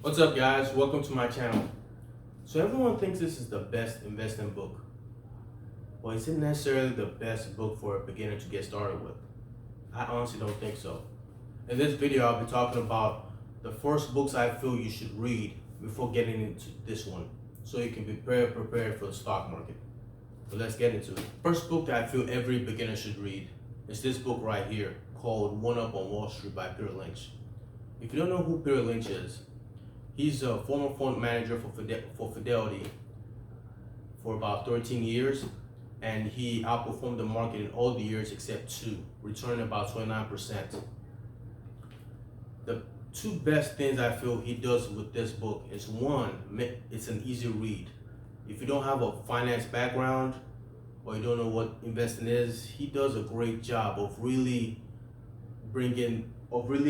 What's up, guys? Welcome to my channel. So everyone thinks this is the best investing book. Well, is it necessarily the best book for a beginner to get started with? I honestly don't think so. In this video, I'll be talking about the first books I feel you should read before getting into this one, so you can be prepared for the stock market. So let's get into it. First book that I feel every beginner should read is this book right here called One Up on Wall Street by Peter Lynch. If you don't know who Peter Lynch is, he's a former fund manager for Fidelity for about 13 years, and he outperformed the market in all the years except two, returning about 29%. The two best things I feel he does with this book is one, it's an easy read. If you don't have a finance background or you don't know what investing is, he does a great job of really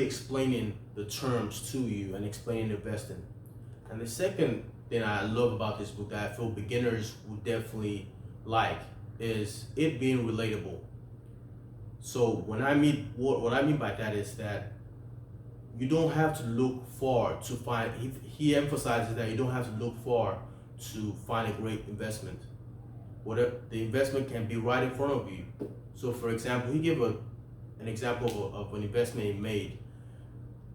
explaining the terms to you and explaining investing. And the second thing I love about this book that I feel beginners would definitely like is it being relatable. So what I mean by that is that you don't have to look far to find, he emphasizes that you don't have to look far to find a great investment. Whatever the investment can be right in front of you. So for example, he gave an example of an investment he made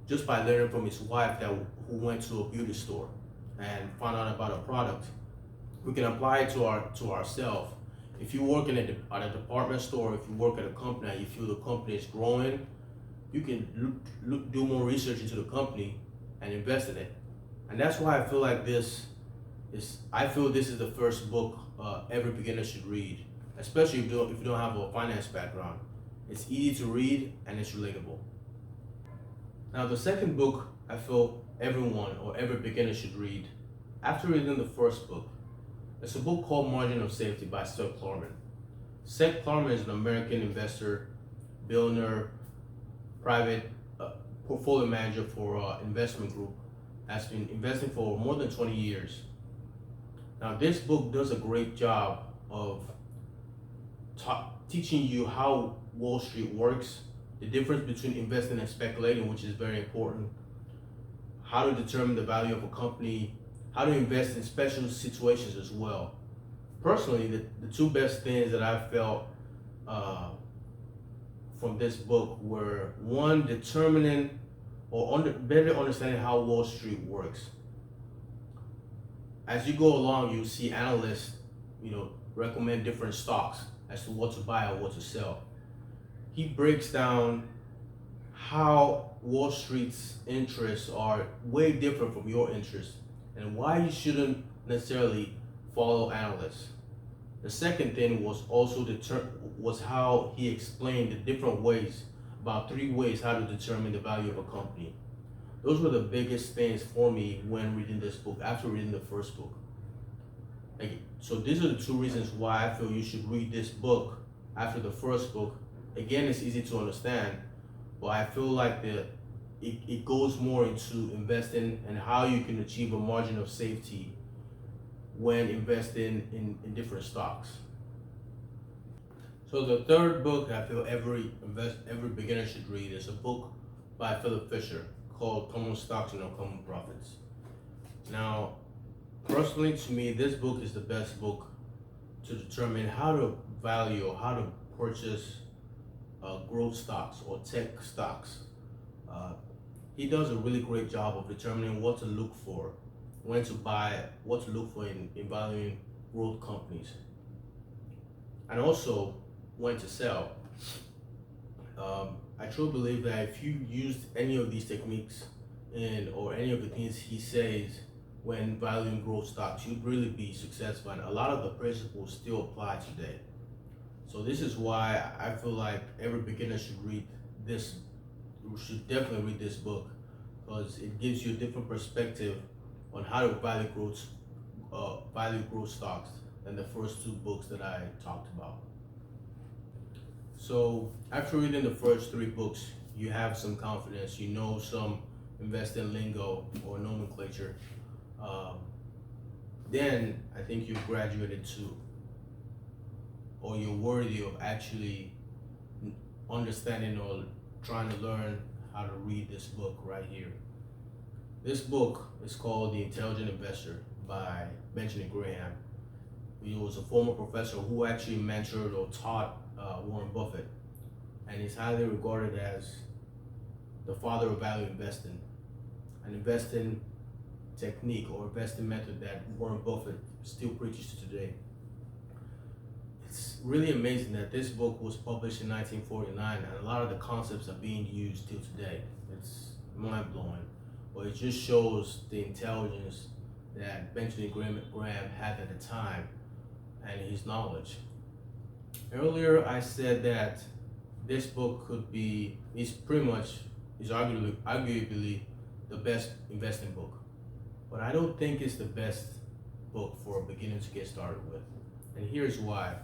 just by learning from his wife who went to a beauty store and found out about a product. We can apply it to ourselves. If you work at a department store, if you work at a company and you feel the company is growing, you can do more research into the company and invest in it. And that's why I feel like this is the first book every beginner should read, especially if you don't have a finance background. It's easy to read and it's relatable. Now the second book I feel everyone or every beginner should read after reading the first book, it's a book called Margin of Safety by Seth Klarman. Seth Klarman is an American investor, billionaire, private portfolio manager for investment group, has been investing for more than 20 years. Now this book does a great job of teaching you how Wall Street works, the difference between investing and speculating, which is very important, how to determine the value of a company, how to invest in special situations as well. Personally, the two best things that I felt from this book were one, determining or better understanding how Wall Street works. As you go along, you see analysts, recommend different stocks as to what to buy or what to sell. He breaks down how Wall Street's interests are way different from your interests and why you shouldn't necessarily follow analysts. The second thing was also how he explained the different ways, about 3 ways how to determine the value of a company. Those were the biggest things for me when reading this book, after reading the first book. So these are the 2 reasons why I feel you should read this book after the first book. Again, it's easy to understand, but I feel like it goes more into investing and how you can achieve a margin of safety when investing in different stocks. So the third book I feel every beginner should read is a book by Philip Fisher called Common Stocks and Uncommon Profits. Now, personally to me, this book is the best book to determine how to value or how to purchase growth stocks or tech stocks. He does a really great job of determining what to look for, when to buy, what to look for in valuing growth companies, and also when to sell. I truly believe that if you used any of these techniques or any of the things he says when valuing growth stocks, you'd really be successful, and a lot of the principles still apply today. So this is why I feel like every beginner should definitely read this book, because it gives you a different perspective on how to value growth stocks than the first 2 books that I talked about. So after reading the first 3 books, you have some confidence, you know some investing lingo or nomenclature. Then I think you've graduated to, or you're worthy of actually understanding or trying to learn how to read this book right here. This book is called The Intelligent Investor by Benjamin Graham. He was a former professor who actually mentored or taught Warren Buffett, and he's highly regarded as the father of value investing, an investing technique or investing method that Warren Buffett still preaches to today. It's really amazing that this book was published in 1949 and a lot of the concepts are being used till today. It's mind-blowing, but it just shows the intelligence that Benjamin Graham had at the time and his knowledge. Earlier I said that this book is arguably the best investing book, but I don't think it's the best book for a beginner to get started with. And here's why.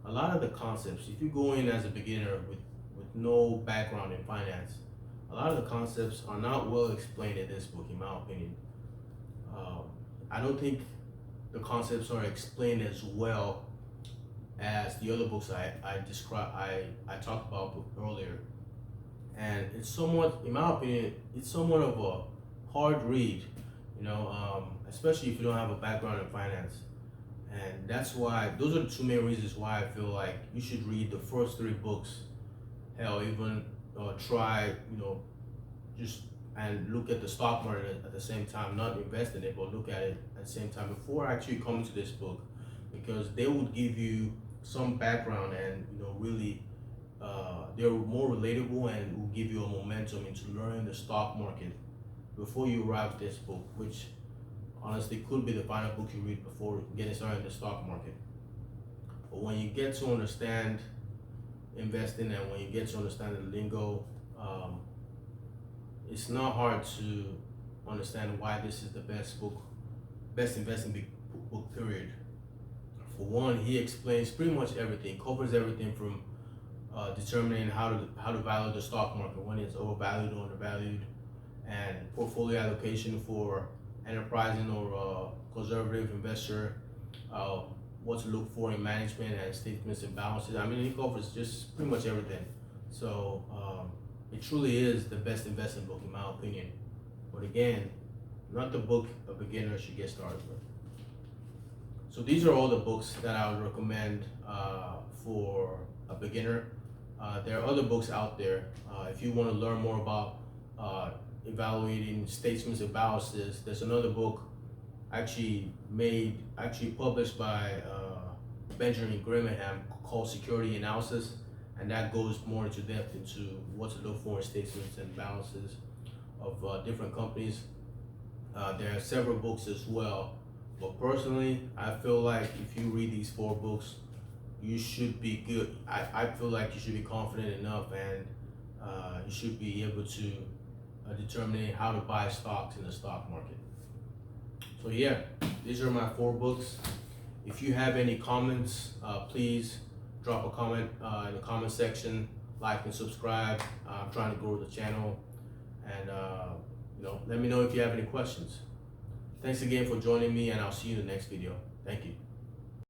A lot of the concepts, if you go in as a beginner with no background in finance, a lot of the concepts are not well explained in this book, in my opinion. I don't think the concepts are explained as well as the other books I talked about earlier. And it's somewhat, in my opinion, it's somewhat of a hard read, especially if you don't have a background in finance. And that's why, those are the two main reasons why I feel like you should read the first three books. Hell, even try, just and look at the stock market at the same time, not invest in it, but look at it at the same time before actually coming to this book, because they would give you some background and really they're more relatable and will give you a momentum into learning the stock market before you arrive at this book, which honestly could be the final book you read before getting started in the stock market. But when you get to understand investing and when you get to understand the lingo, it's not hard to understand why this is the best investing book period. For one, he explains pretty much everything, covers everything from determining how to value the stock market, when it's overvalued or undervalued, and portfolio allocation for enterprising or conservative investor, what to look for in management and statements and balances. I mean, he covers just pretty much everything. So it truly is the best investing book in my opinion. But again, not the book a beginner should get started with. So these are all the books that I would recommend for a beginner. There are other books out there. If you want to learn more about evaluating statements and balances, there's another book actually published by Benjamin Graham called Security Analysis, and that goes more into depth into what to look for in statements and balances of different companies. There are several books as well, but personally I feel like if you read these 4 books, you should be good. I feel like you should be confident enough and you should be able to determine how to buy stocks in the stock market. So yeah, these are my 4 books. If you have any comments, please drop a comment in the comment section, like and subscribe. I'm trying to grow the channel, and let me know if you have any questions. Thanks again for joining me, and I'll see you in the next video. Thank you.